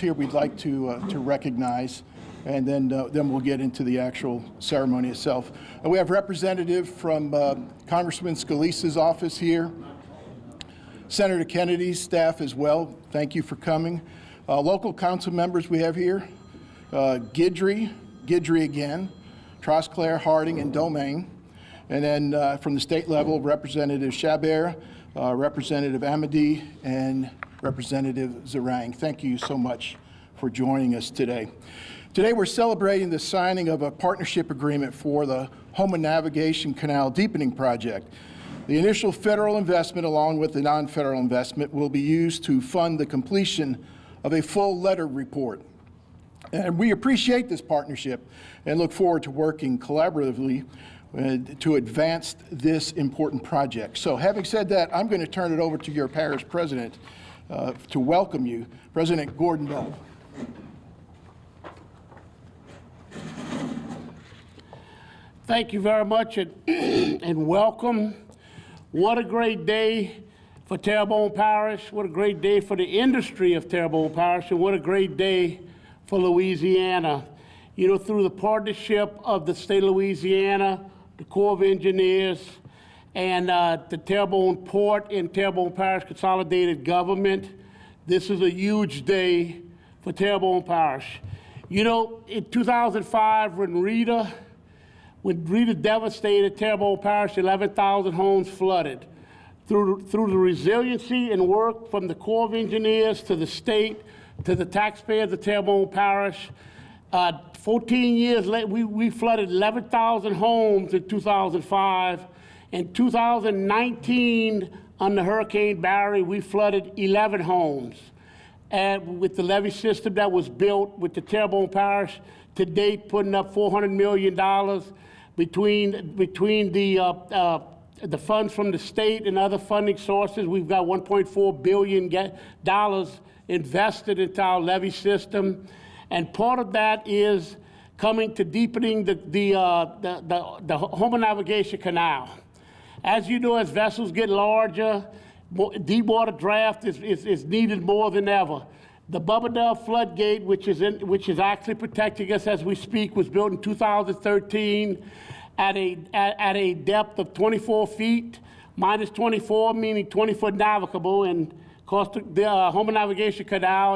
here we'd like to recognize, and then we'll get into the actual ceremony itself. We have representative from Congressman Scalise's office here, Senator Kennedy's staff as well. Thank you for coming. Local council members we have here, Guidry again, Trosclair, Harding, and Domain. And then from the state level, Representative Chabert, Representative Amadi, and Representative Zarang. Thank you so much for joining us today. Today we're celebrating the signing of a partnership agreement for the Houma Navigational Canal Deepening project. The initial federal investment, along with the non-federal investment, will be used to fund the completion of a full letter report. And we appreciate this partnership and look forward to working collaboratively to advance this important project. So having said that, I'm going to turn it over to your parish president to welcome you, President Gordon Bell. Thank you very much and welcome. What a great day for Terrebonne Parish. What a great day for the industry of Terrebonne Parish, and what a great day for Louisiana. You know, through the partnership of the state of Louisiana, the Corps of Engineers, and the Terrebonne Port and Terrebonne Parish Consolidated Government, this is a huge day for Terrebonne Parish. You know, in 2005, when Rita devastated Terrebonne Parish, 11,000 homes flooded. Through the resiliency and work from the Corps of Engineers to the state, to the taxpayers of Terrebonne Parish, 14 years later, we flooded 11,000 homes in 2005. In 2019, under Hurricane Barry, we flooded 11 homes. And with the levee system that was built with the Terrebonne Parish, to date putting up $400 million between the funds from the state and other funding sources. We've got $1.4 billion invested into our levee system. And part of that is coming to deepening the Houma Navigational Canal. As you know, as vessels get larger, deep water draft is needed more than ever. The Bubba Dove floodgate, which is actually protecting us as we speak, was built in 2013 at a depth of 24 feet, minus 24, meaning 20-foot navigable. And of course, the Houma Navigational Canal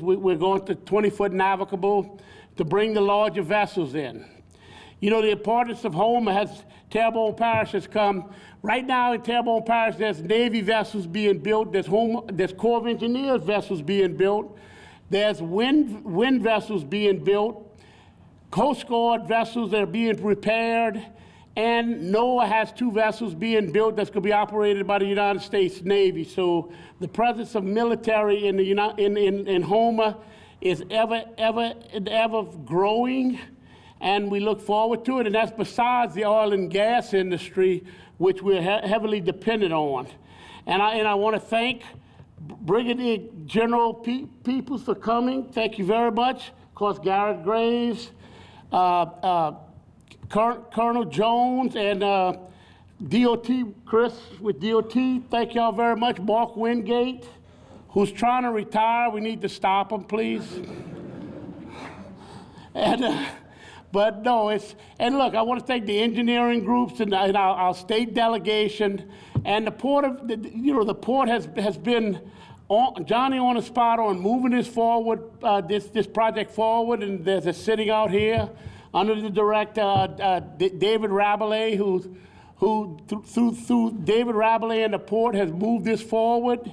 we're going to 20-foot navigable to bring the larger vessels in. You know, the importance of Houma Terrebonne Parish has come. Right now in Terrebonne Parish, there's Navy vessels being built, there's Corps of Engineers vessels being built, there's wind vessels being built, Coast Guard vessels that are being repaired, and NOAA has 2 vessels being built that's going to be operated by the United States Navy. So the presence of military in Houma is ever growing, and we look forward to it. And that's besides the oil and gas industry, which we're heavily dependent on. And I want to thank Brigadier General Peoples for coming. Thank you very much. Of course, Garrett Graves, Colonel Jones, and DOT, Chris with DOT. Thank y'all very much. Mark Wingate, who's trying to retire. We need to stop him, please. And but no, and look, I want to thank the engineering groups and our state delegation, and the port the port has been Johnny on the spot on moving this forward, this project forward, and there's a sitting out here under the director David Rabelais, who through David Rabelais and the port has moved this forward,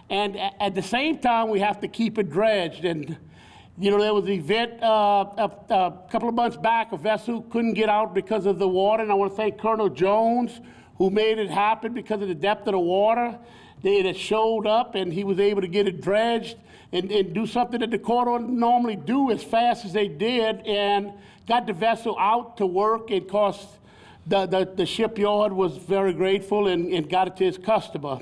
and at the same time we have to keep it dredged. And you know, there was an event a couple of months back, a vessel couldn't get out because of the water, and I want to thank Colonel Jones, who made it happen because of the depth of the water. They had showed up, and he was able to get it dredged and do something that the Corps don't normally do as fast as they did, and got the vessel out to work. It cost the shipyard was very grateful and got it to his customer.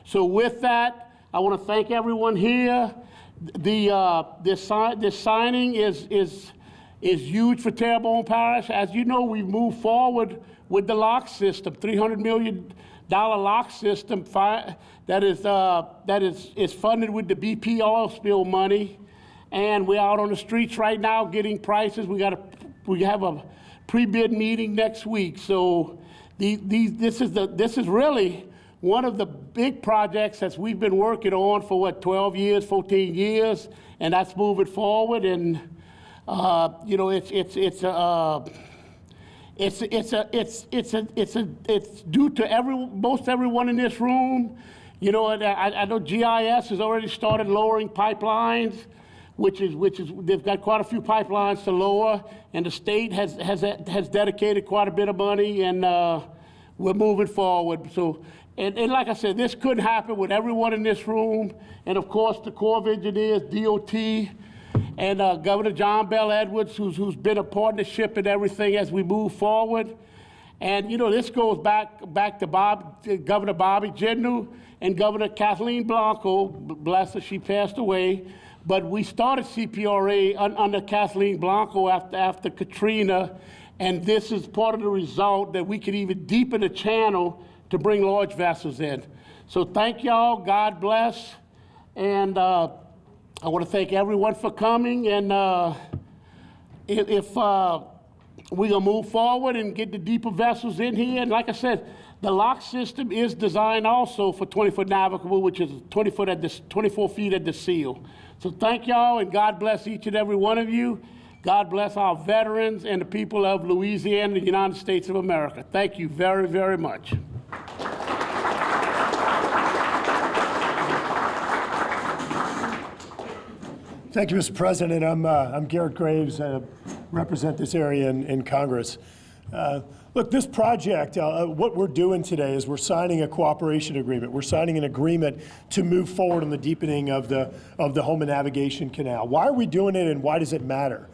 So with that, I want to thank everyone here. This signing is huge for Terrebonne Parish. As you know, we've moved forward with the lock system, $300 million lock system that is funded with the BP oil spill money. and we're out on the streets right now getting prices. We have a pre-bid meeting next week. So this is really one of the big projects that we've been working on for what, 12 years, 14 years, and that's moving forward. And you know, it's due to most everyone in this room. You know, I know GIS has already started lowering pipelines, which is they've got quite a few pipelines to lower, and the state has dedicated quite a bit of money, and we're moving forward. So, and like I said, this couldn't happen with everyone in this room, and of course the Corps of Engineers, DOT, and Governor John Bell Edwards, who's been a partnership in everything as we move forward. And you know, this goes back to Governor Bobby Jindal and Governor Kathleen Blanco. Bless her, she passed away. But we started CPRA under Kathleen Blanco after Katrina, and this is part of the result that we could even deepen the channel to bring large vessels in. So thank y'all, God bless, and I want to thank everyone for coming, and if we're gonna move forward and get the deeper vessels in here, and like I said, the lock system is designed also for 20-foot navigable, which is 24 feet at the seal. So thank y'all, and God bless each and every one of you. God bless our veterans and the people of Louisiana, the United States of America. Thank you very, very much. Thank you, Mr. President. I'm Garrett Graves. I represent this area in Congress. Look, this project, what we're doing today is we're signing a cooperation agreement. We're signing an agreement to move forward on the deepening of the Houma Navigation Canal. Why are we doing it, and why does it matter?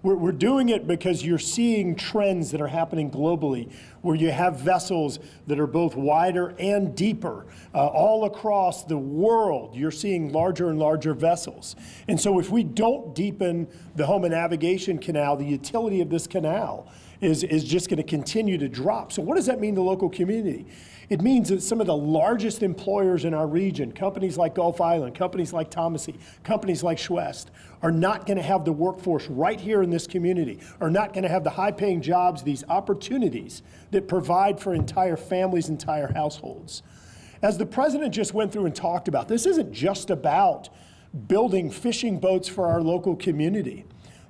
We're doing it because you're seeing trends that are happening globally, where you have vessels that are both wider and deeper. All across the world, you're seeing larger and larger vessels. And so if we don't deepen the Houma Navigation Canal, the utility of this canal is just going to continue to drop. So what does that mean to the local community? It means that some of the largest employers in our region, companies like Gulf Island, companies like Thomasy, companies like Schwest, are not going to have the workforce right here in this community, are not going to have the high-paying jobs, these opportunities that provide for entire families, entire households. As the president just went through and talked about, this isn't just about building fishing boats for our local community.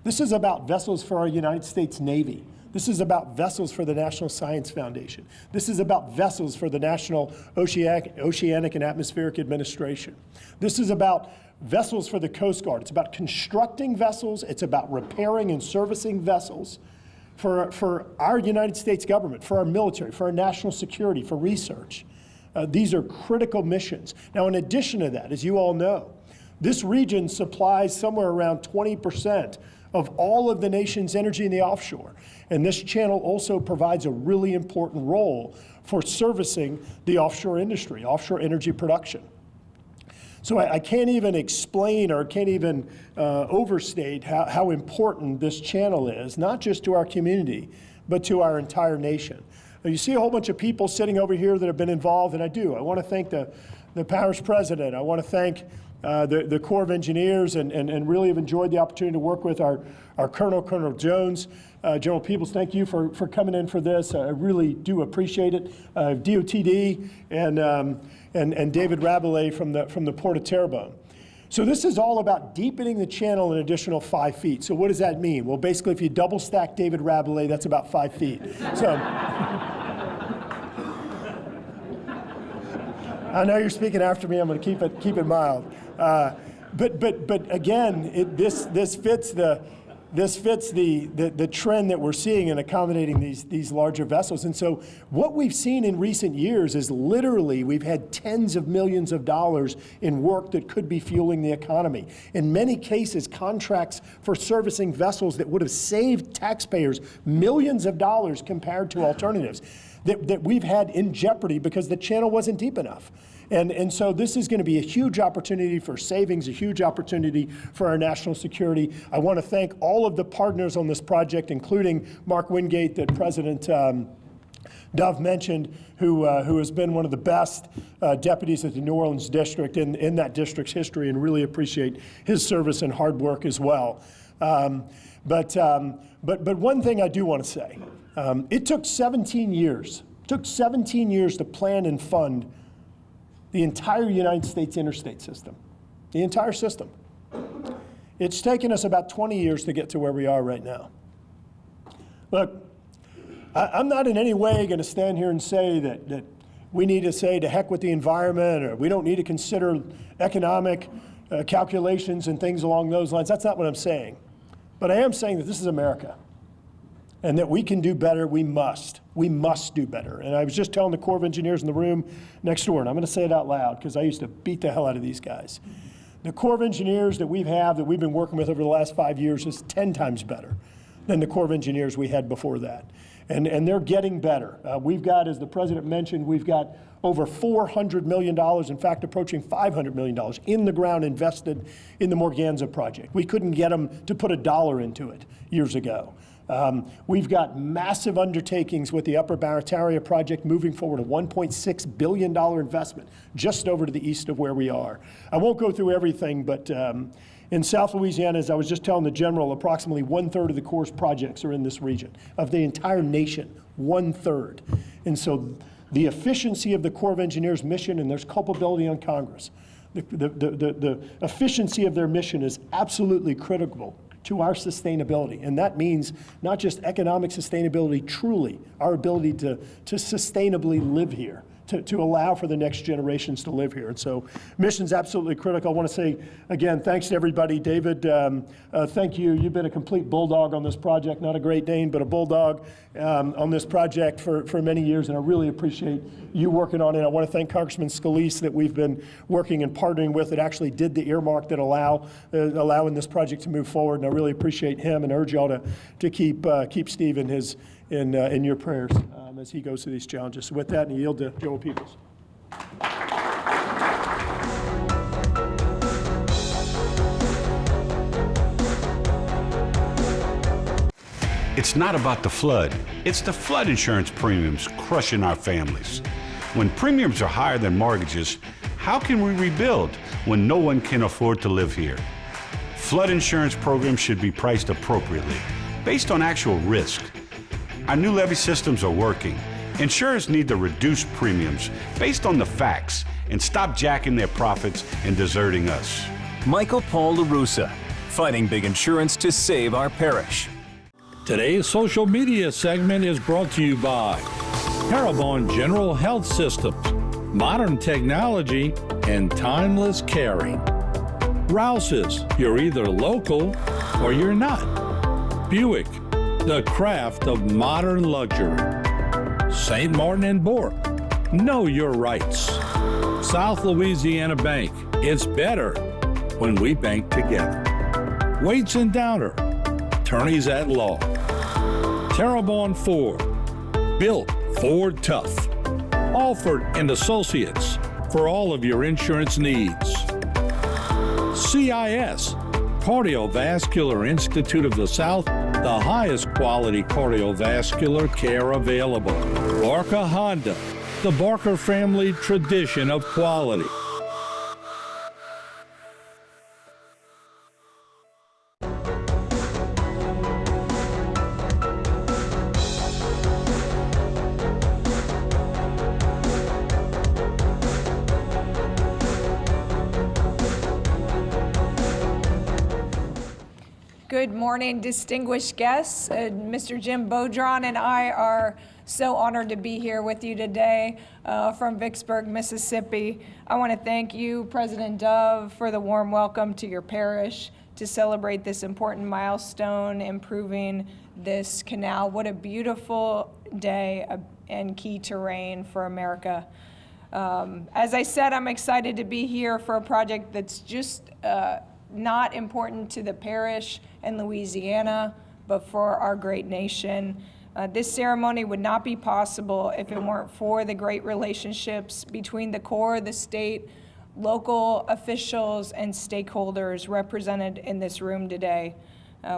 This is about vessels for our United States Navy. This is about vessels for the National Science Foundation. This is about vessels for the National Oceanic and Atmospheric Administration. This is about vessels for the Coast Guard. It's about constructing vessels. It's about repairing and servicing vessels for our United States government, for our military, for our national security, for research. These are critical missions. Now, in addition to that, as you all know, this region supplies somewhere around 20% of all of the nation's energy in the offshore. And this channel also provides a really important role for servicing the offshore industry, offshore energy production. So I can't even explain or can't even overstate how important this channel is, not just to our community, but to our entire nation. Now, you see a whole bunch of people sitting over here that have been involved, and I do. I want to thank the parish president. I want to thank the Corps of Engineers, and really have enjoyed the opportunity to work with our Colonel Jones. General Peebles, thank you for coming in for this. I really do appreciate it. DOTD and David Rabelais from the Port of Terrebonne. So this is all about deepening the channel an additional 5 feet. So what does that mean? Well, basically, if you double stack David Rabelais, that's about 5 feet. So I know you're speaking after me. I'm going to keep it mild. But again, this fits the trend that we're seeing in accommodating these larger vessels. And so what we've seen in recent years is literally we've had tens of millions of dollars in work that could be fueling the economy. In many cases, contracts for servicing vessels that would have saved taxpayers millions of dollars compared to alternatives that we've had in jeopardy because the channel wasn't deep enough. And so this is going to be a huge opportunity for savings, a huge opportunity for our national security. I want to thank all of the partners on this project, including Mark Wingate, that President Dov mentioned, who has been one of the best deputies at the New Orleans district in that district's history, and really appreciate his service and hard work as well. But one thing I do want to say, it took 17 years. It took 17 years to plan and fund the entire United States interstate system, the entire system. It's taken us about 20 years to get to where we are right now. Look, I'm not in any way going to stand here and say that we need to say to heck with the environment, or we don't need to consider economic calculations and things along those lines. That's not what I'm saying. But I am saying that this is America, and that we can do better. We must. We must do better. And I was just telling the Corps of Engineers in the room next door, and I'm going to say it out loud because I used to beat the hell out of these guys. The Corps of Engineers that we've been working with over the last 5 years is 10 times better than the Corps of Engineers we had before that. And they're getting better. We've got, as the President mentioned, we've got over $400 million, in fact, approaching $500 million in the ground invested in the Morganza project. We couldn't get them to put $1 into it years ago. We've got massive undertakings with the Upper Barataria project moving forward, a $1.6 billion investment just over to the east of where we are. I won't go through everything, but in South Louisiana, as I was just telling the General, approximately 1/3 of the Corps' projects are in this region. Of the entire nation, 1/3. And so the efficiency of the Corps of Engineers mission, and there's culpability on Congress, the efficiency of their mission is absolutely critical to our sustainability. And that means not just economic sustainability, truly our ability to sustainably live here, to allow for the next generations to live here. And so mission's absolutely critical. I want to say, again, thanks to everybody. David, thank you. You've been a complete bulldog on this project, not a Great Dane, but a bulldog on this project for many years, and I really appreciate you working on it. I want to thank Congressman Scalise that we've been working and partnering with that actually did the earmark that allowing this project to move forward, and I really appreciate him and urge y'all to keep Steve in your prayers as he goes through these challenges. So with that, I yield to Joel Peoples. It's not about the flood. It's the flood insurance premiums crushing our families. When premiums are higher than mortgages, how can we rebuild when no one can afford to live here? Flood insurance programs should be priced appropriately, based on actual risk. Our new levee systems are working. Insurers need to reduce premiums based on the facts and stop jacking their profits and deserting us. Michael Paul LaRussa, fighting big insurance to save our parish. Today's social media segment is brought to you by Terrebonne General Health Systems, modern technology and timeless caring. Rouse's, you're either local or you're not. Buick, the craft of modern luxury. St. Martin and Bourke, know your rights. South Louisiana Bank, it's better when we bank together. Waits and Downer, attorneys at law. Terrebonne Ford, built Ford tough. Alford and Associates, for all of your insurance needs. CIS, Cardiovascular Institute of the South, the highest quality cardiovascular care available. Barker Honda, the Barker family tradition of quality. Good morning, distinguished guests. Mr. Jim Beaudron and I are so honored to be here with you today from Vicksburg, Mississippi. I want to thank you, President Dove, for the warm welcome to your parish to celebrate this important milestone, improving this canal. What a beautiful day and key terrain for America. As I said, I'm excited to be here for a project that's just not important to the parish and Louisiana, but for our great nation. This ceremony would not be possible if it weren't for the great relationships between the Corps, the state, local officials, and stakeholders represented in this room today.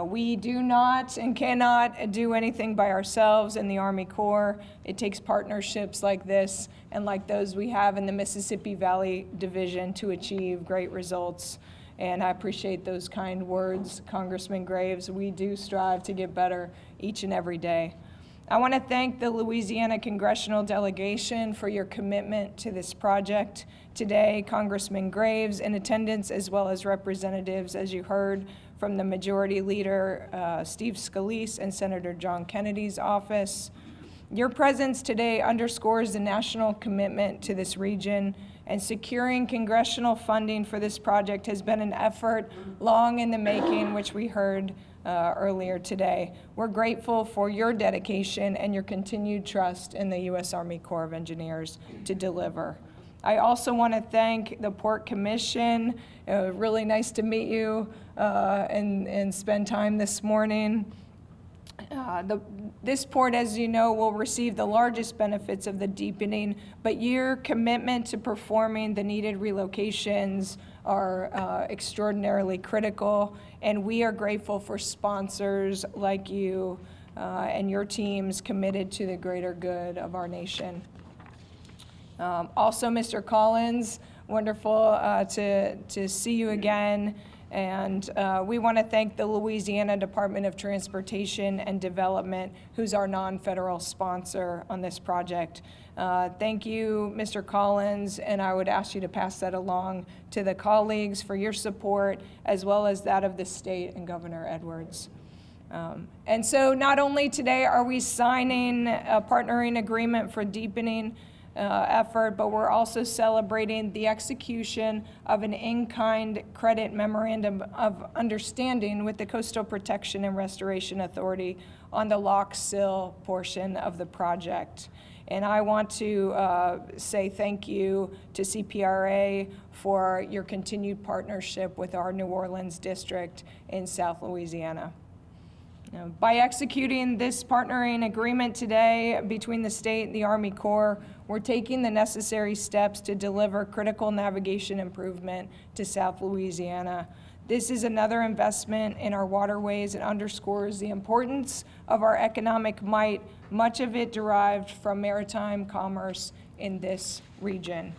We do not and cannot do anything by ourselves in the Army Corps. It takes partnerships like this and like those we have in the Mississippi Valley Division to achieve great results. And I appreciate those kind words, Congressman Graves. We do strive to get better each and every day. I want to thank the Louisiana Congressional Delegation for your commitment to this project. Today, Congressman Graves in attendance, as well as representatives, as you heard, from the Majority Leader, Steve Scalise, and Senator John Kennedy's office. Your presence today underscores the national commitment to this region, and securing congressional funding for this project has been an effort long in the making, which we heard earlier today. We're grateful for your dedication and your continued trust in the U.S. Army Corps of Engineers to deliver. I also want to thank the Port Commission. Really nice to meet you and spend time this morning. This port, as you know, will receive the largest benefits of the deepening, but your commitment to performing the needed relocations are extraordinarily critical, and we are grateful for sponsors like you and your teams committed to the greater good of our nation. Also, Mr. Collins, wonderful to see you again. And we want to thank the Louisiana Department of Transportation and Development, who's our non-federal sponsor on this project. Thank you, Mr. Collins, and I would ask you to pass that along to the colleagues for your support, as well as that of the state and Governor Edwards. And so not only today are we signing a partnering agreement for deepening effort, but we're also celebrating the execution of an in-kind credit memorandum of understanding with the Coastal Protection and Restoration Authority on the Lock Sill portion of the project. And I want to say thank you to CPRA for your continued partnership with our New Orleans district in South Louisiana. By executing this partnering agreement today between the state and the Army Corps, we're taking the necessary steps to deliver critical navigation improvement to South Louisiana. This is another investment in our waterways and underscores the importance of our economic might, much of it derived from maritime commerce in this region.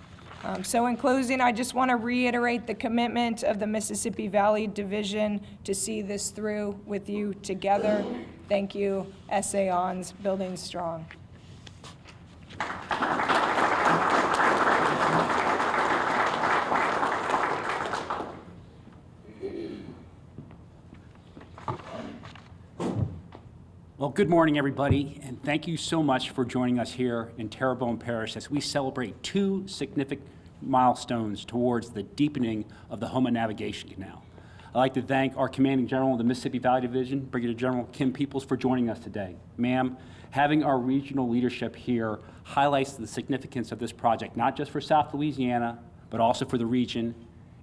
So in closing, I just want to reiterate the commitment of the Mississippi Valley Division to see this through with you together. Thank you, SA ONS, Building Strong. Well, good morning, everybody, and thank you so much for joining us here in Terrebonne Parish as we celebrate two significant milestones towards the deepening of the Houma Navigation Canal. I'd like to thank our Commanding General of the Mississippi Valley Division, Brigadier General Kim Peoples, for joining us today. Ma'am, having our regional leadership here highlights the significance of this project, not just for South Louisiana, but also for the region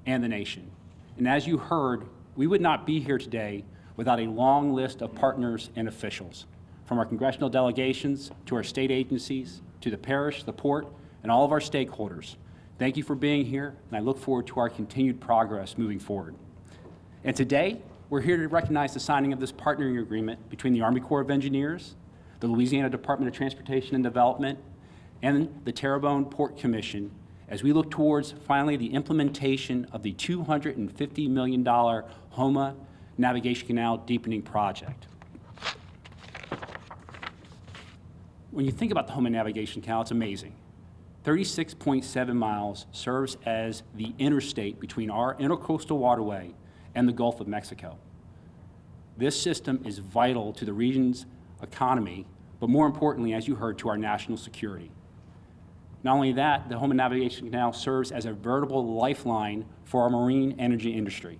and the nation. And as you heard, we would not be here today without a long list of partners and officials, from our congressional delegations to our state agencies, to the parish, the port, and all of our stakeholders. Thank you for being here, and I look forward to our continued progress moving forward. And today, we're here to recognize the signing of this partnering agreement between the Army Corps of Engineers, the Louisiana Department of Transportation and Development, and the Terrebonne Port Commission, as we look towards finally the implementation of the $250 million Houma Navigational Canal Deepening project. When you think about the Houma Navigational Canal, it's amazing. 36.7 miles serves as the interstate between our intercoastal waterway and the Gulf of Mexico. This system is vital to the region's economy, but more importantly, as you heard, to our national security. Not only that, the Houma Navigational Canal serves as a veritable lifeline for our marine energy industry.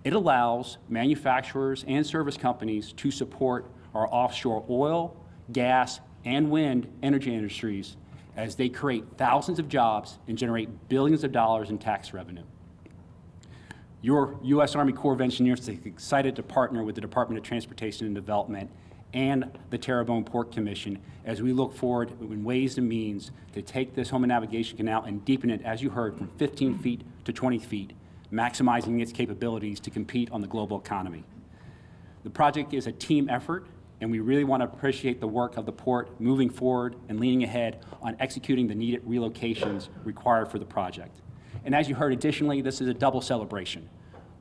It allows manufacturers and service companies to support our offshore oil, gas, and wind energy industries as they create thousands of jobs and generate billions of dollars in tax revenue. Your U.S. Army Corps of Engineers is excited to partner with the Department of Transportation and Development and the Terrebonne Port Commission as we look forward in ways and means to take this Houma Navigation Canal and deepen it, as you heard, from 15 feet to 20 feet, maximizing its capabilities to compete on the global economy. The project is a team effort, and we really want to appreciate the work of the port moving forward and leaning ahead on executing the needed relocations required for the project. And as you heard, additionally, this is a double celebration.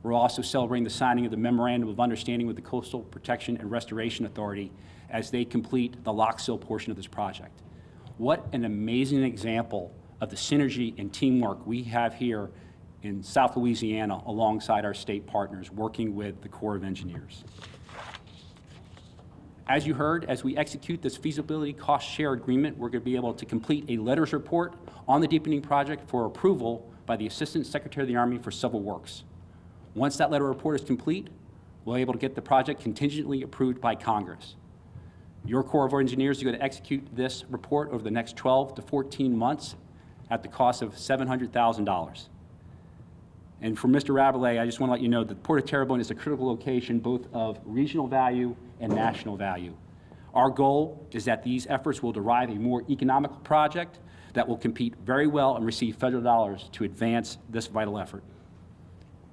We're also celebrating the signing of the Memorandum of Understanding with the Coastal Protection and Restoration Authority as they complete the lock sill portion of this project. What an amazing example of the synergy and teamwork we have here in South Louisiana alongside our state partners working with the Corps of Engineers. As you heard, as we execute this feasibility cost share agreement, we're going to be able to complete a letters report on the deepening project for approval by the Assistant Secretary of the Army for Civil Works. Once that letter report is complete, we'll be able to get the project contingently approved by Congress. Your Corps of Engineers are going to execute this report over the next 12 to 14 months at the cost of $700,000. And for Mr. Rabelais, I just want to let you know that the Port of Terrebonne is a critical location both of regional value and national value. Our goal is that these efforts will derive a more economical project that will compete very well and receive federal dollars to advance this vital effort.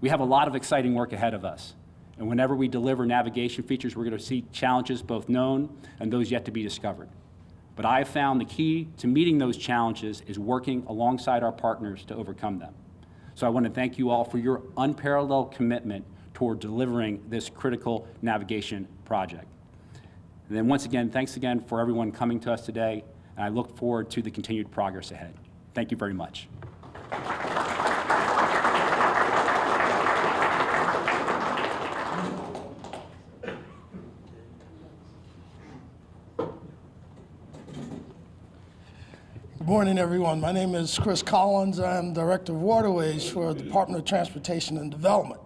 We have a lot of exciting work ahead of us, and whenever we deliver navigation features, we're going to see challenges both known and those yet to be discovered. But I have found the key to meeting those challenges is working alongside our partners to overcome them. So I want to thank you all for your unparalleled commitment toward delivering this critical navigation project. And then once again, thanks again for everyone coming to us today, and I look forward to the continued progress ahead. Thank you very much. Good morning, everyone. My name is Chris Collins. I'm Director of Waterways for the Department of Transportation and Development.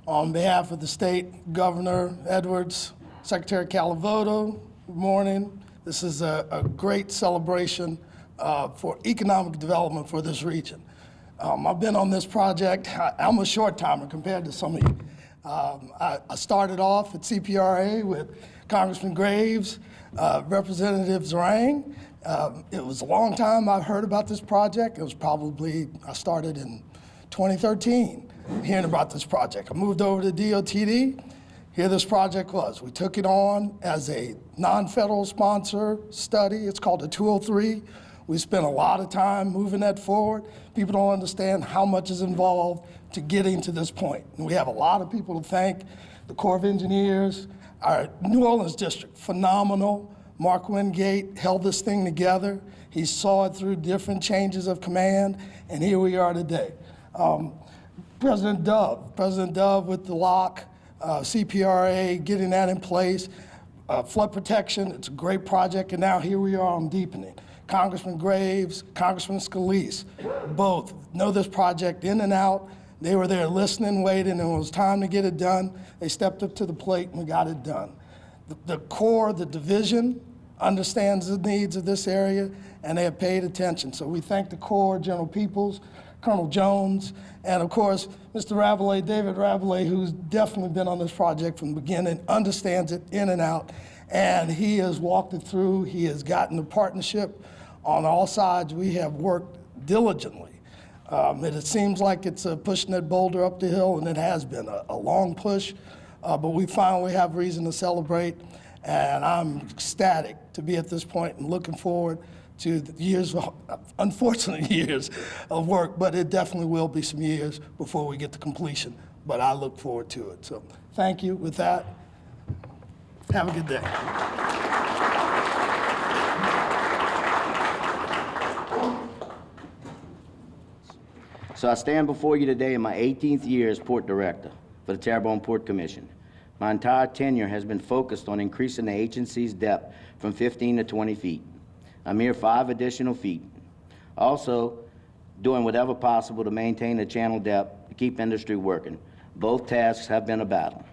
On behalf of the state, Governor Edwards, Secretary Calavoto, good morning. This is a great celebration for economic development for this region. I've been on this project. I'm a short timer compared to some of you. I started off at CPRA with Congressman Graves, Representative Zerang. It was a long time I've heard about this project. It was probably, I started in 2013 hearing about this project. I moved over to DOTD. Here this project was. We took it on as a non-federal sponsor study. It's called a 203. We spent a lot of time moving that forward. People don't understand how much is involved to getting to this point. And we have a lot of people to thank. The Corps of Engineers, our New Orleans district, phenomenal. Mark Wingate held this thing together. He saw it through different changes of command, and here we are today. President Dove with the lock, CPRA, getting that in place, flood protection, it's a great project, and now here we are on deepening. Congressman Graves, Congressman Scalise, both know this project in and out. They were there listening, waiting, and when it was time to get it done, they stepped up to the plate and we got it done. The Corps, the division, understands the needs of this area, and they have paid attention. So we thank the Corps, General Peoples, Colonel Jones, and of course, Mr. Rabelais, David Rabelais, who's definitely been on this project from the beginning, understands it in and out, and he has walked it through. He has gotten the partnership on all sides. We have worked diligently. It seems like it's pushing that boulder up the hill, and it has been a long push, but we finally have reason to celebrate, and I'm ecstatic to be at this point and looking forward to the years, unfortunate years of work, but it definitely will be some years before we get to completion, but I look forward to it. So thank you. With that, have a good day. So I stand before you today in my 18th year as Port Director for the Terrebonne Port Commission. My entire tenure has been focused on increasing the agency's depth from 15 to 20 feet. I'm here 5 additional feet. Also, doing whatever possible to maintain the channel depth to keep industry working. Both tasks have been a battle.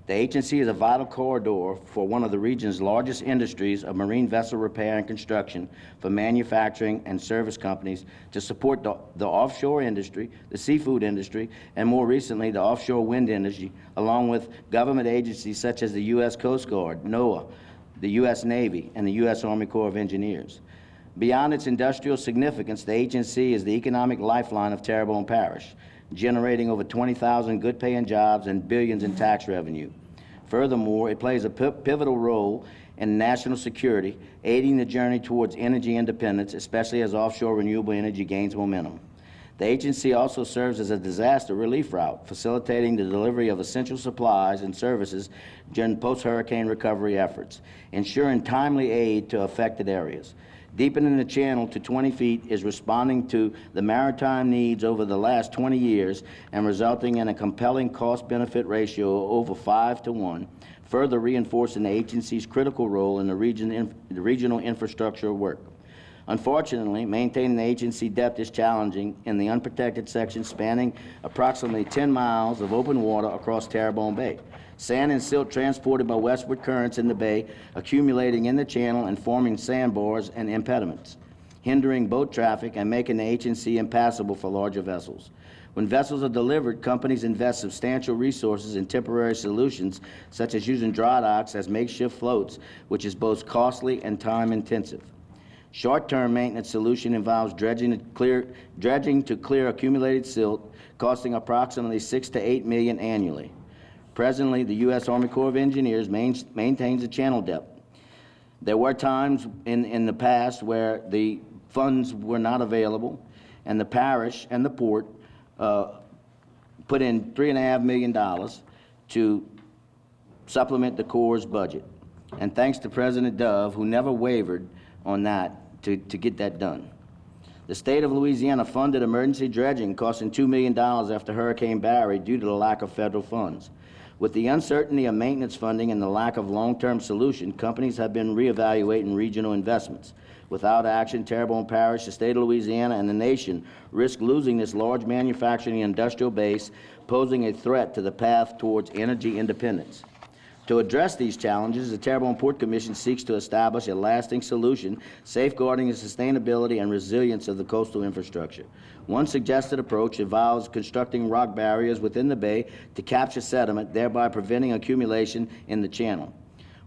The agency is a vital corridor for one of the region's largest industries of marine vessel repair and construction for manufacturing and service companies to support the offshore industry, the seafood industry, and more recently, the offshore wind industry, along with government agencies such as the U.S. Coast Guard, NOAA, the U.S. Navy, and the U.S. Army Corps of Engineers. Beyond its industrial significance, the agency is the economic lifeline of Terrebonne Parish, generating over 20,000 good-paying jobs and billions in tax revenue. Furthermore, it plays a pivotal role in national security, aiding the journey towards energy independence, especially as offshore renewable energy gains momentum. The agency also serves as a disaster relief route, facilitating the delivery of essential supplies and services during post-hurricane recovery efforts, ensuring timely aid to affected areas. Deepening the channel to 20 feet is responding to the maritime needs over the last 20 years and resulting in a compelling cost-benefit ratio of over 5 to 1, further reinforcing the agency's critical role in the regional infrastructure work. Unfortunately, maintaining the agency depth is challenging in the unprotected section spanning approximately 10 miles of open water across Terrebonne Bay. Sand and silt transported by westward currents in the bay, accumulating in the channel and forming sandbars and impediments, hindering boat traffic and making the agency impassable for larger vessels. When vessels are delivered, companies invest substantial resources in temporary solutions, such as using dry docks as makeshift floats, which is both costly and time-intensive. Short-term maintenance solution involves dredging to clear accumulated silt, costing approximately $6 to $8 million annually. Presently, the U.S. Army Corps of Engineers maintains a channel depth. There were times in the past where the funds were not available, and the parish and the port put in $3.5 million to supplement the Corps' budget. And thanks to President Dove, who never wavered on that to get that done. The state of Louisiana funded emergency dredging costing $2 million after Hurricane Barry due to the lack of federal funds. With the uncertainty of maintenance funding and the lack of long-term solution, companies have been reevaluating regional investments. Without action, Terrebonne Parish, the state of Louisiana, and the nation risk losing this large manufacturing and industrial base, posing a threat to the path towards energy independence. To address these challenges, the Terrebonne Port Commission seeks to establish a lasting solution, safeguarding the sustainability and resilience of the coastal infrastructure. One suggested approach involves constructing rock barriers within the bay to capture sediment, thereby preventing accumulation in the channel.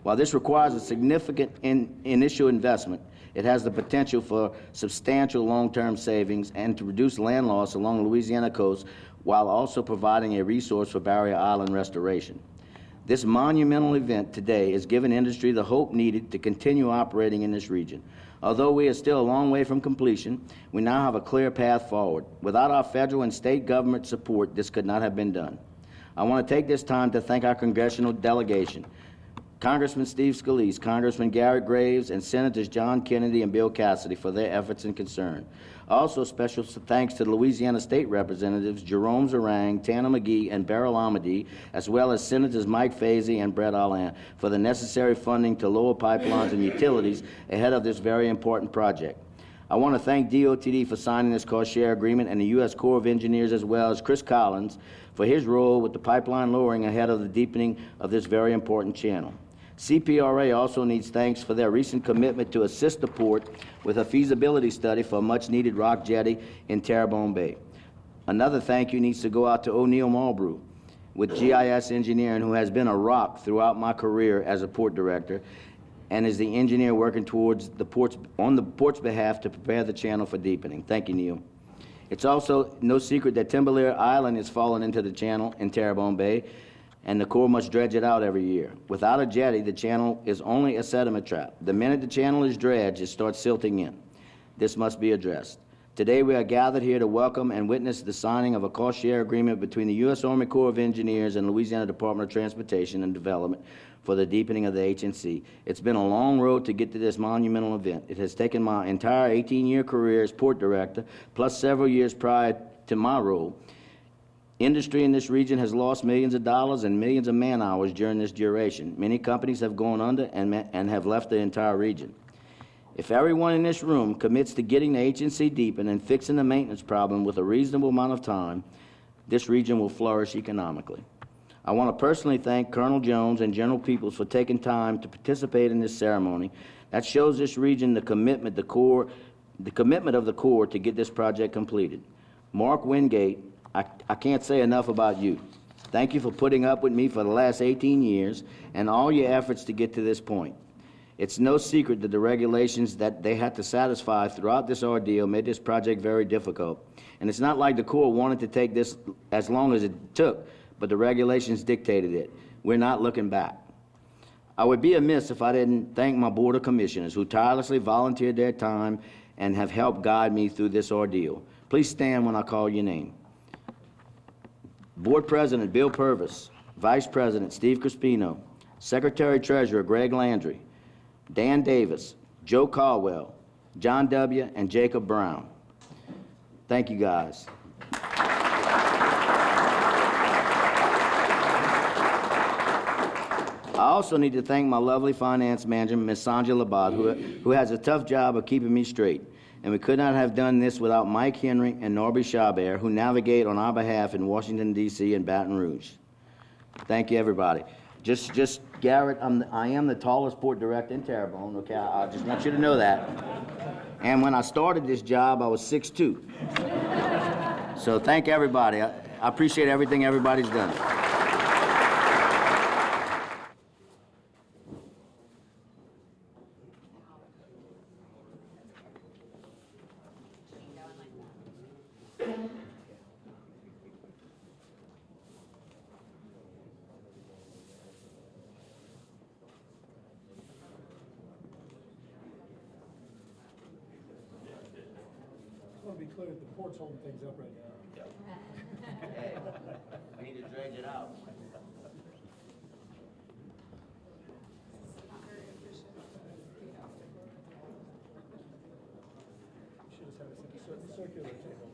While this requires a significant initial investment, it has the potential for substantial long-term savings and to reduce land loss along the Louisiana coast, while also providing a resource for barrier island restoration. This monumental event today is giving industry the hope needed to continue operating in this region. Although we are still a long way from completion, we now have a clear path forward. Without our federal and state government support, this could not have been done. I want to take this time to thank our congressional delegation, Congressman Steve Scalise, Congressman Garrett Graves, and Senators John Kennedy and Bill Cassidy for their efforts and concern. Also, special thanks to the Louisiana State Representatives Jerome Zarang, Tanner McGee, and Beryl Amedee, as well as Senators Mike Fazee and Brett Allen for the necessary funding to lower pipelines and utilities ahead of this very important project. I want to thank DOTD for signing this cost-share agreement and the U.S. Corps of Engineers, as well as Chris Collins for his role with the pipeline lowering ahead of the deepening of this very important channel. CPRA also needs thanks for their recent commitment to assist the port with a feasibility study for a much-needed rock jetty in Terrebonne Bay. Another thank you needs to go out to O'Neill Marlbrew with GIS Engineering, who has been a rock throughout my career as a port director and is the engineer working towards the port's, on the port's behalf to prepare the channel for deepening. Thank you, Neil. It's also no secret that Timberlair Island has fallen into the channel in Terrebonne Bay, and the Corps must dredge it out every year. Without a jetty, the channel is only a sediment trap. The minute the channel is dredged, it starts silting in. This must be addressed. Today, we are gathered here to welcome and witness the signing of a cost-share agreement between the U.S. Army Corps of Engineers and Louisiana Department of Transportation and Development for the deepening of the HNC. It's been a long road to get to this monumental event. It has taken my entire 18-year career as port director, plus several years prior to my role. Industry in this region has lost millions of dollars and millions of man-hours during this duration. Many companies have gone under and have left the entire region. If everyone in this room commits to getting the HNC deepened and fixing the maintenance problem with a reasonable amount of time, this region will flourish economically. I want to personally thank Colonel Jones and General Peoples for taking time to participate in this ceremony. That shows this region the commitment of the Corps to get this project completed. Mark Wingate, I can't say enough about you. Thank you for putting up with me for the last 18 years and all your efforts to get to this point. It's no secret that the regulations that they had to satisfy throughout this ordeal made this project very difficult. And it's not like the Corps wanted to take this as long as it took, but the regulations dictated it. we're not looking back. I would be amiss if I didn't thank my Board of Commissioners who tirelessly volunteered their time and have helped guide me through this ordeal. Please stand when I call your name. Board President Bill Purvis, Vice President Steve Crispino, Secretary Treasurer Greg Landry, Dan Davis, Joe Caldwell, John W., and Jacob Brown. Thank you, guys. I also need to thank my lovely finance manager, Ms. Sandra Labad, who has a tough job of keeping me straight. And we could not have done this without Mike Henry and Norby Chabert, who navigate on our behalf in Washington, D.C. and Baton Rouge. Thank you, everybody. Just Garrett, I am the tallest port director in Terrebonne, okay? I just want you to know that. And when I started this job, I was 6'2". So thank everybody. I appreciate everything everybody's done. I want to be clear, the port's holding things up right now. Hey, we need to dredge it out. Should have had a circular table.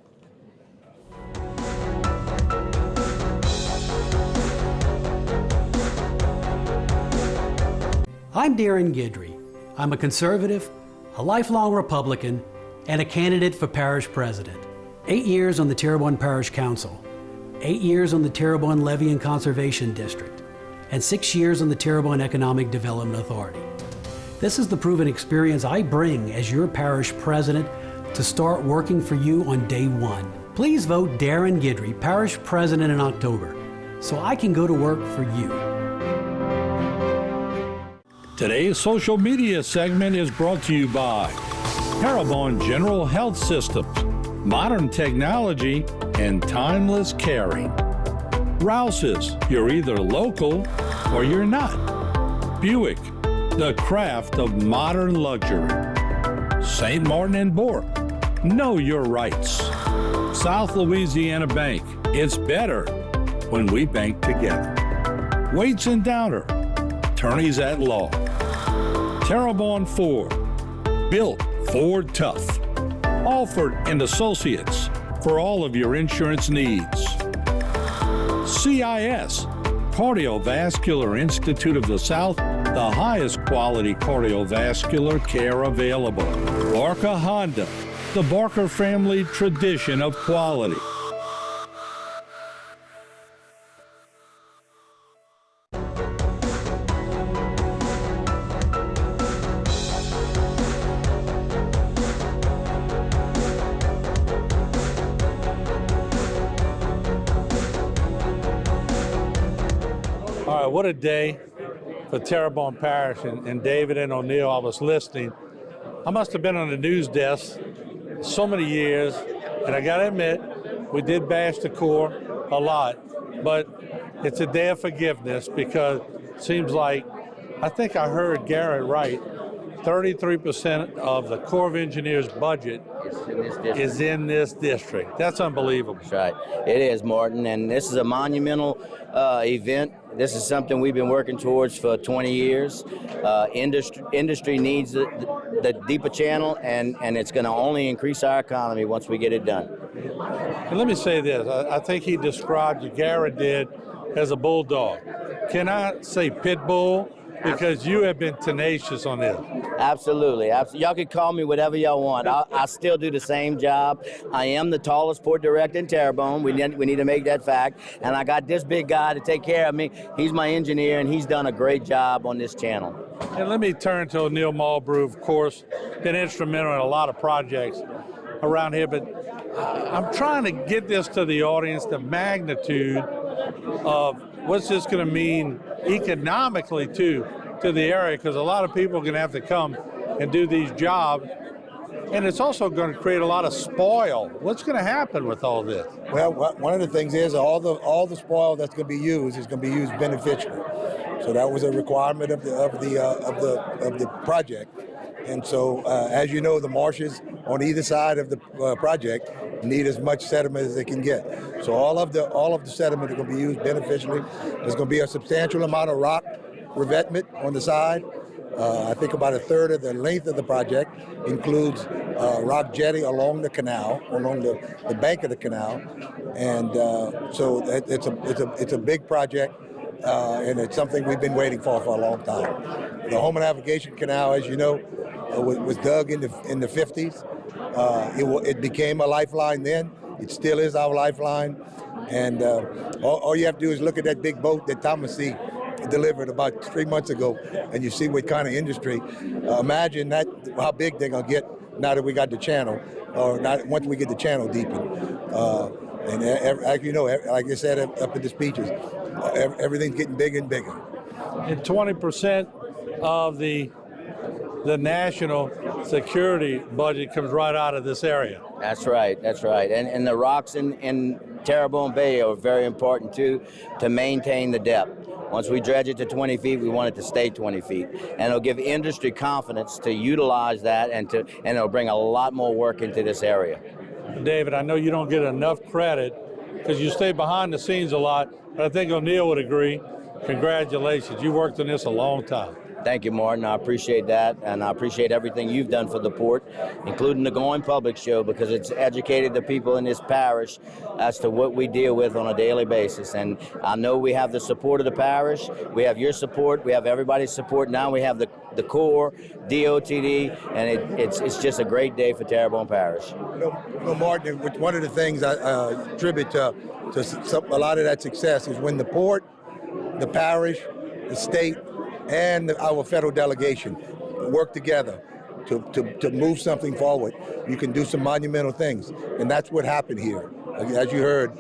I'm Darren Guidry. I'm a conservative, a lifelong Republican, and a candidate for parish president. 8 years on the Terrebonne Parish Council, 8 years on the Terrebonne Levy and Conservation District, and 6 years on the Terrebonne Economic Development Authority. This is the proven experience I bring as your parish president to start working for you on day one. Please vote Darren Guidry, parish president in October, so I can go to work for you. Today's social media segment is brought to you by Terrebonne General Health Systems, modern technology, and timeless caring. Rouse's, you're either local or you're not. Buick, the craft of modern luxury. St. Martin and Bourke, know your rights. South Louisiana Bank, it's better when we bank together. Waits and Downer, attorneys at law. Terrebonne Ford, built Ford Tough. Alford and Associates, for all of your insurance needs. CIS, Cardiovascular Institute of the South, the highest quality cardiovascular care available. Barker Honda, the Barker family tradition of quality. All right, what a day for Terrebonne Parish and David and O'Neill. I was listening. I must have been on the news desk so many years, and I gotta admit, we did bash the Corps a lot, but it's a day of forgiveness because it seems like, I think I heard Garrett right, 33% of the Corps of Engineers budget is in this district. That's unbelievable. That's right. It is, Martin, and this is a monumental event. This is something we've been working towards for 20 years. Industry needs the deeper channel, and it's going to only increase our economy once we get it done. And let me say this. I think he described you, Garrett did, as a bulldog. Can I say pit bull? Because you have been tenacious on this. Absolutely. Y'all can call me whatever y'all want. I still do the same job. I am the tallest port director in Terrebonne. We need to make that fact. And I got this big guy to take care of me. He's my engineer, and he's done a great job on this channel. And let me turn to O'Neill Mulbrew, of course, been instrumental in a lot of projects around here. But I'm trying to get this to the audience, the magnitude of what's this going to mean economically to the area, because a lot of people are going to have to come and do these jobs, and it's also going to create a lot of spoil. What's going to happen with all this? Well, one of the things is all the spoil that's going to be used is going to be used beneficially. So that was a requirement of the project. And so, as you know, the marshes on either side of the project need as much sediment as they can get. So all of the sediment is going to be used beneficially. There's going to be a substantial amount of rock revetment on the side. I think about a third of the length of the project includes rock jetting along the canal, along the bank of the canal, and so it's a big project, and it's something we've been waiting for a long time. The Houma Navigational Canal, as you know, was dug in the 50s. It became a lifeline then. It still is our lifeline, and all you have to do is look at that big boat that Thomas C. delivered about 3 months ago, and you see what kind of industry. Imagine that how big they're gonna get now that we got the channel, or not once we get the channel deepened. And like you know, like I said up at the speeches, everything's getting bigger and bigger. And 20% of the national security budget comes right out of this area. That's right, that's right. And the rocks in Terrebonne Bay are very important too, to maintain the depth. Once we dredge it to 20 feet, we want it to stay 20 feet. And it'll give industry confidence to utilize that, and it'll bring a lot more work into this area. David, I know you don't get enough credit because you stay behind the scenes a lot, but I think O'Neill would agree. Congratulations, you worked on this a long time. Thank you, Martin. I appreciate that, and I appreciate everything you've done for the port, including the Going Public show, because it's educated the people in this parish as to what we deal with on a daily basis. And I know we have the support of the parish. We have your support. We have everybody's support. Now we have the Corps, DOTD, and it's just a great day for Terrebonne Parish. You know, Martin, one of the things I attribute to a lot of that success is when the port, the parish, the state, and our federal delegation work together to move something forward. You can do some monumental things, and that's what happened here. As you heard,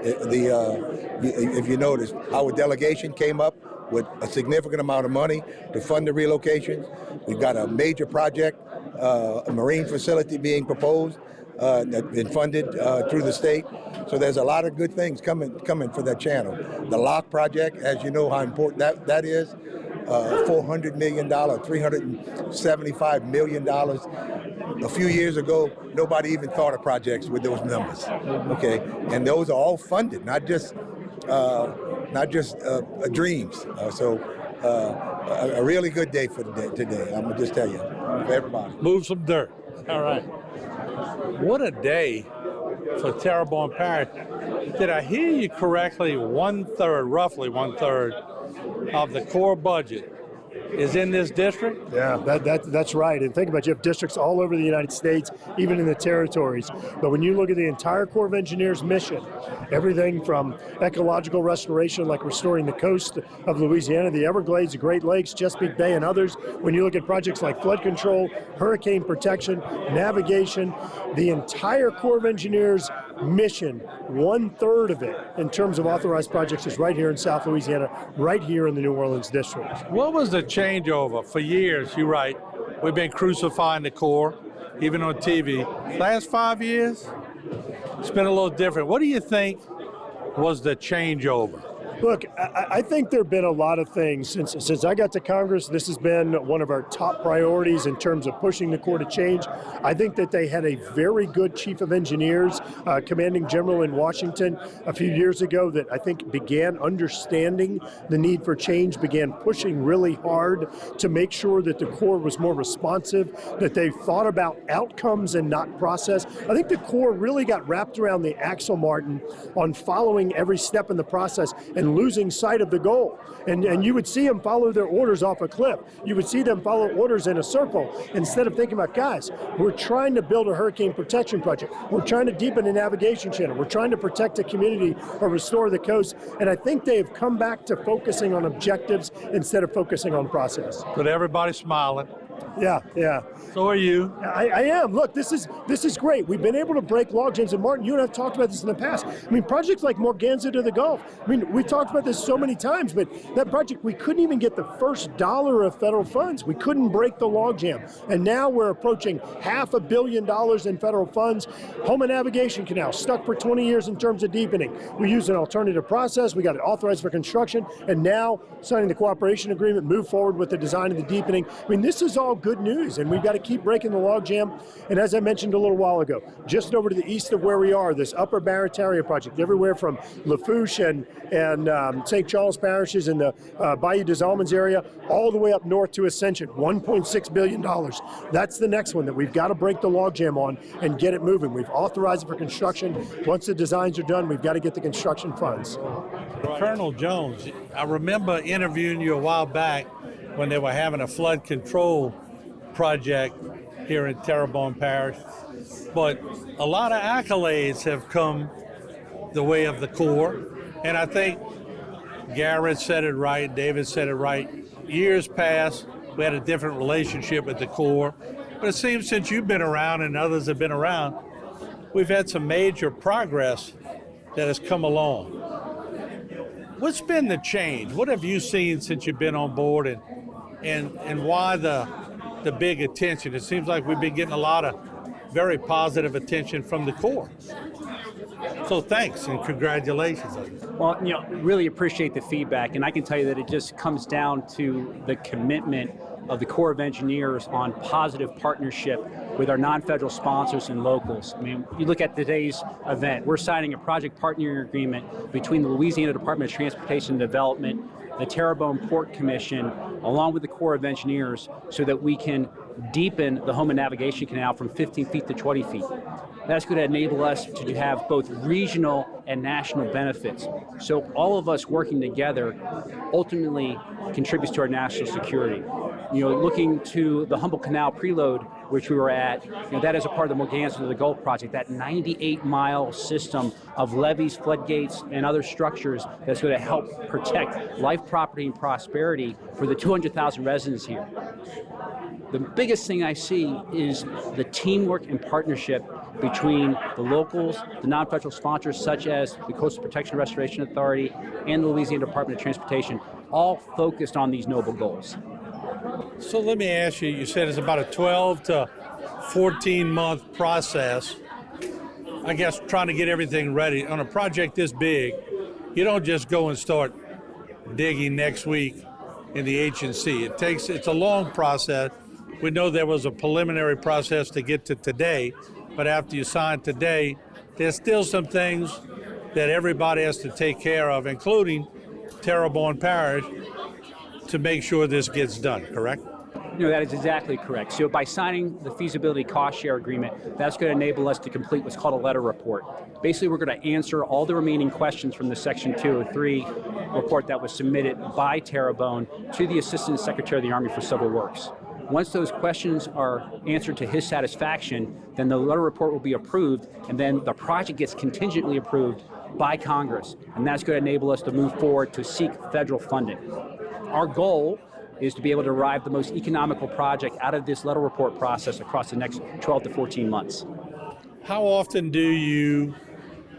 if you noticed, our delegation came up with a significant amount of money to fund the relocations. We've got a major project, a marine facility being proposed, that's been funded through the state. So there's a lot of good things coming for that channel. The lock project, as you know how important that is, $400 million, $375 million. A few years ago, nobody even thought of projects with those numbers. Okay, and those are all funded, not just dreams. So a really good day for today. I'm gonna just tell you, for everybody. Move some dirt. All right. What a day for Terrebonne Parish. Did I hear you correctly? Roughly one third of the core budget is in this district? Yeah, that's right. And think about it, you have districts all over the United States, even in the territories. But when you look at the entire Corps of Engineers mission, everything from ecological restoration, like restoring the coast of Louisiana, the Everglades, the Great Lakes, Chesapeake Bay, and others, when you look at projects like flood control, hurricane protection, navigation, the entire Corps of Engineers mission, 1/3 of it in terms of authorized projects is right here in South Louisiana, right here in the New Orleans district. What was the changeover? For years, you're right, we've been crucifying the Corps, even on TV. Last 5 years, it's been a little different. What do you think was the changeover? Look, I think there have been a lot of things. Since I got to Congress, this has been one of our top priorities in terms of pushing the Corps to change. I think that they had a very good chief of engineers, commanding general in Washington a few years ago that I think began understanding the need for change, began pushing really hard to make sure that the Corps was more responsive, that they thought about outcomes and not process. I think the Corps really got wrapped around the axle, Martin, on following every step in the process and losing sight of the goal. And you would see them follow their orders off a cliff. You would see them follow orders in a circle instead of thinking about, guys, we're trying to build a hurricane protection project. We're trying to deepen a navigation channel. We're trying to protect a community or restore the coast. And I think they've come back to focusing on objectives instead of focusing on process. But everybody's smiling. Yeah. So are you. I am. Look, this is great. We've been able to break log jams, and Martin, you and I have talked about this in the past. I mean, projects like Morganza to the Gulf. I mean, we've talked about this so many times, but that project, we couldn't even get the first dollar of federal funds. We couldn't break the log jam, and now we're approaching $500 million in federal funds. Houma Navigation Canal, stuck for 20 years in terms of deepening. We used an alternative process. We got it authorized for construction, and now signing the cooperation agreement, move forward with the design of the deepening. I mean, this is all good news, and we've got to keep breaking the logjam. And as I mentioned a little while ago, just over to the east of where we are, this Upper Barataria project, everywhere from Lafourche and St. Charles parishes in the Bayou des Almonds area, all the way up north to Ascension, $1.6 billion. That's the next one that we've got to break the logjam on and get it moving. We've authorized it for construction. Once the designs are done, we've got to get the construction funds. Colonel Jones, I remember interviewing you a while back when they were having a flood control project here in Terrebonne Parish, but a lot of accolades have come the way of the Corps, and I think Garrett said it right, David said it right. Years past, we had a different relationship with the Corps, but it seems since you've been around and others have been around, we've had some major progress that has come along. What's been the change? What have you seen since you've been on board, and why the big attention? It seems like we've been getting a lot of very positive attention from the Corps. So thanks and congratulations. Well, really appreciate the feedback, and I can tell you that it just comes down to the commitment of the Corps of Engineers on positive partnership with our non-federal sponsors and locals. I mean, you look at today's event, we're signing a project partnering agreement between the Louisiana Department of Transportation and Development, the Terrebonne Port Commission, along with the Corps of Engineers, so that we can deepen the Houma Navigation Canal from 15 feet to 20 feet. That's going to enable us to have both regional and national benefits. So all of us working together ultimately contributes to our national security. Looking to the Humboldt Canal preload, which we were at, that is a part of the Morganza to the Gulf project, that 98-mile system of levees, floodgates, and other structures that's going to help protect life, property, and prosperity for the 200,000 residents here. The biggest thing I see is the teamwork and partnership between the locals, the non-federal sponsors such as the Coastal Protection and Restoration Authority and the Louisiana Department of Transportation, all focused on these noble goals. So let me ask you, you said it's about a 12 to 14-month process, I guess, trying to get everything ready. On a project this big, you don't just go and start digging next week in the H&C. It's a long process. We know there was a preliminary process to get to today, but after you sign today, there's still some things that everybody has to take care of, including Terrebonne Parish, to make sure this gets done, correct? That is exactly correct. So by signing the feasibility cost share agreement, that's going to enable us to complete what's called a letter report. Basically, we're going to answer all the remaining questions from the Section 203 report that was submitted by Terrebonne to the Assistant Secretary of the Army for Civil Works. Once those questions are answered to his satisfaction, then the letter report will be approved, and then the project gets contingently approved by Congress, and that's going to enable us to move forward to seek federal funding. Our goal is to be able to derive the most economical project out of this letter report process across the next 12 to 14 months. How often do you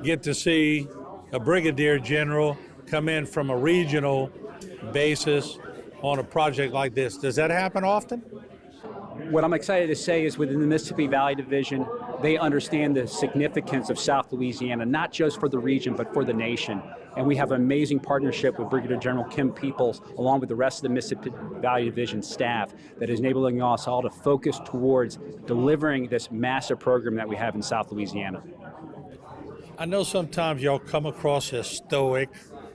get to see a brigadier general come in from a regional basis on a project like this? Does that happen often? What I'm excited to say is within the Mississippi Valley Division, they understand the significance of South Louisiana, not just for the region, but for the nation. And we have an amazing partnership with Brigadier General Kim Peoples, along with the rest of the Mississippi Valley Division staff, that is enabling us all to focus towards delivering this massive program that we have in South Louisiana. I know sometimes y'all come across as stoic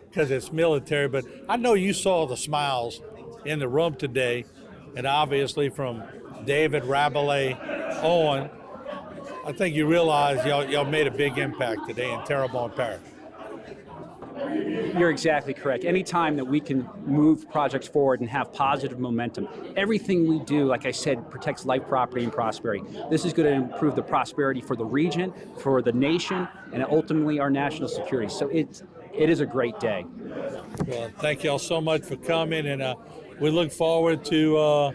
because it's military, but I know you saw the smiles in the room today, and obviously from David Rabelais on, I think you realize y'all made a big impact today in Terrebonne Parish. You're exactly correct. Anytime that we can move projects forward and have positive momentum, everything we do, like I said, protects life, property, and prosperity. This is going to improve the prosperity for the region, for the nation, and ultimately our national security. So it is a great day. Well, thank y'all so much for coming, and we look forward to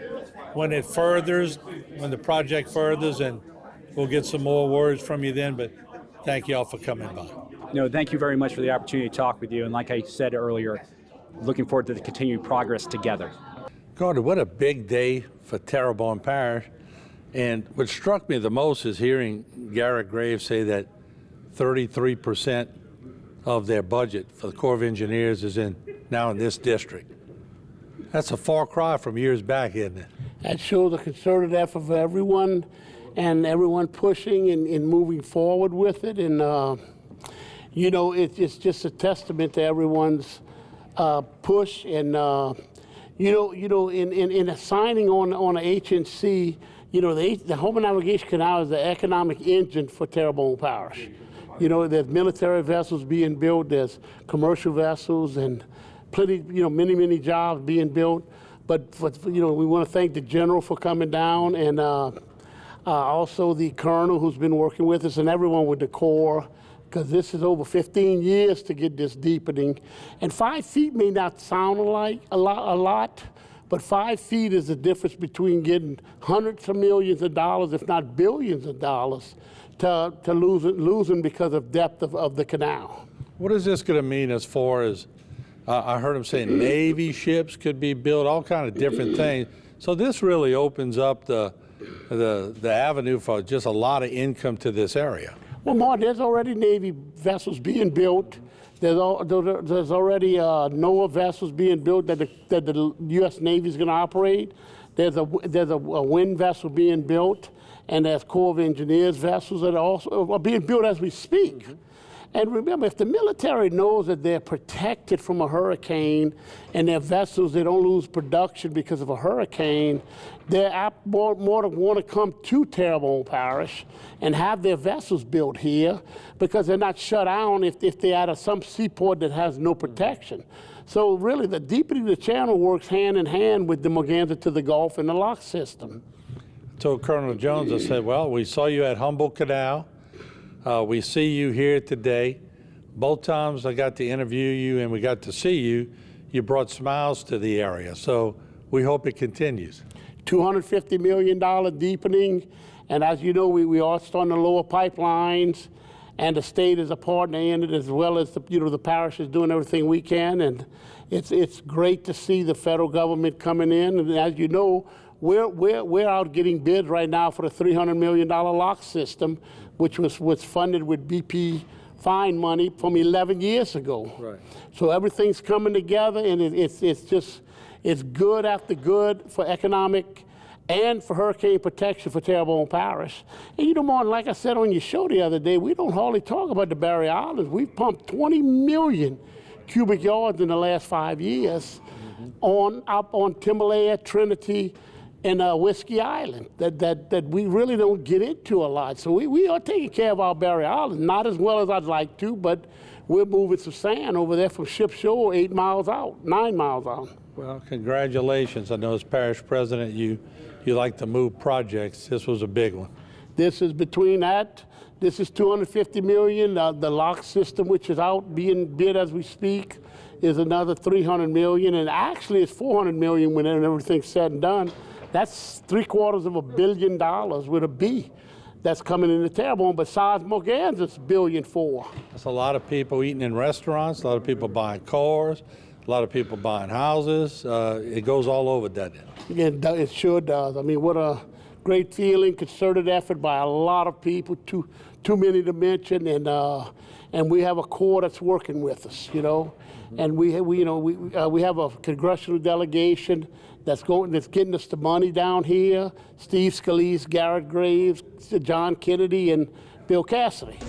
when it furthers, when the project furthers, and we'll get some more words from you then, but thank you all for coming by. No, thank you very much for the opportunity to talk with you. And like I said earlier, looking forward to the continued progress together. Carter, what a big day for Terrebonne Parish. And what struck me the most is hearing Garrett Graves say that 33% of their budget for the Corps of Engineers is now in this district. That's a far cry from years back, isn't it? That shows a concerted effort of everyone, and everyone pushing and moving forward with it. And, you know, it's just a testament to everyone's push. And, in assigning on a HNC, you know, the Houma Navigational Canal is the economic engine for Terrebonne Parish. You know, there's military vessels being built, there's commercial vessels, and plenty, you know, many jobs being built. But, we want to thank the General for coming down, and also the Colonel who's been working with us, and everyone with the Corps, because this is over 15 years to get this deepening. And 5 feet may not sound like a lot, but 5 feet is the difference between getting hundreds of millions of dollars, if not billions of dollars, to losing because of depth of the canal. What is this going to mean as far as, I heard him saying Navy ships could be built, all kind of different things. So this really opens up the avenue for just a lot of income to this area. Well, Mark, there's already Navy vessels being built. There's already NOAA vessels being built that the U.S. Navy is going to operate. There's a wind vessel being built, and there's Corps of Engineers vessels that are being built as we speak. Mm-hmm. And remember, if the military knows that they're protected from a hurricane and their vessels, they don't lose production because of a hurricane, they're more to want to come to Terrebonne Parish and have their vessels built here because they're not shut down if they're at some seaport that has no protection. So really, the deepening of the channel works hand in hand with the Morganza to the Gulf and the lock system. I told Colonel Jones, I said, well, we saw you at Humboldt Canal. We see you here today. Both times I got to interview you and we got to see you, you brought smiles to the area. So we hope it continues. $250 million deepening. And as you know, we are starting to lower pipelines, and the state is a partner in it, as well as the parish is doing everything we can. And it's great to see the federal government coming in. And as you know, we're out getting bids right now for the $300 million lock system, which was funded with BP fine money from 11 years ago. Right. So everything's coming together, and it's good after good for economic and for hurricane protection for Terrebonne Parish. And you know, Martin, like I said on your show the other day, we don't hardly talk about the Barrier Islands. We've pumped 20 million cubic yards in the last 5 years up on Timberlake, Trinity, and Whiskey Island that we really don't get into a lot. So we are taking care of our Barrier Islands, not as well as I'd like to, but we're moving some sand over there from Ship Shore 8 miles out, 9 miles out. Well, congratulations. I know as parish president, you like to move projects. This was a big one. This is between that. This is $250 million. The lock system, which is out being bid as we speak, is another $300 million. And actually, it's $400 million when everything's said and done. That's $750 million with a B that's coming into Terrebonne, besides Morganza's $1.4 billion. That's a lot of people eating in restaurants, a lot of people buying cars, a lot of people buying houses. It goes all over, doesn't it? It sure does. I mean, what a great feeling, concerted effort by a lot of people, too many to mention, and we have a Corps that's working with us, you know. And we have a congressional delegation that's getting us the money down here. Steve Scalise, Garrett Graves, John Kennedy, and Bill Cassidy.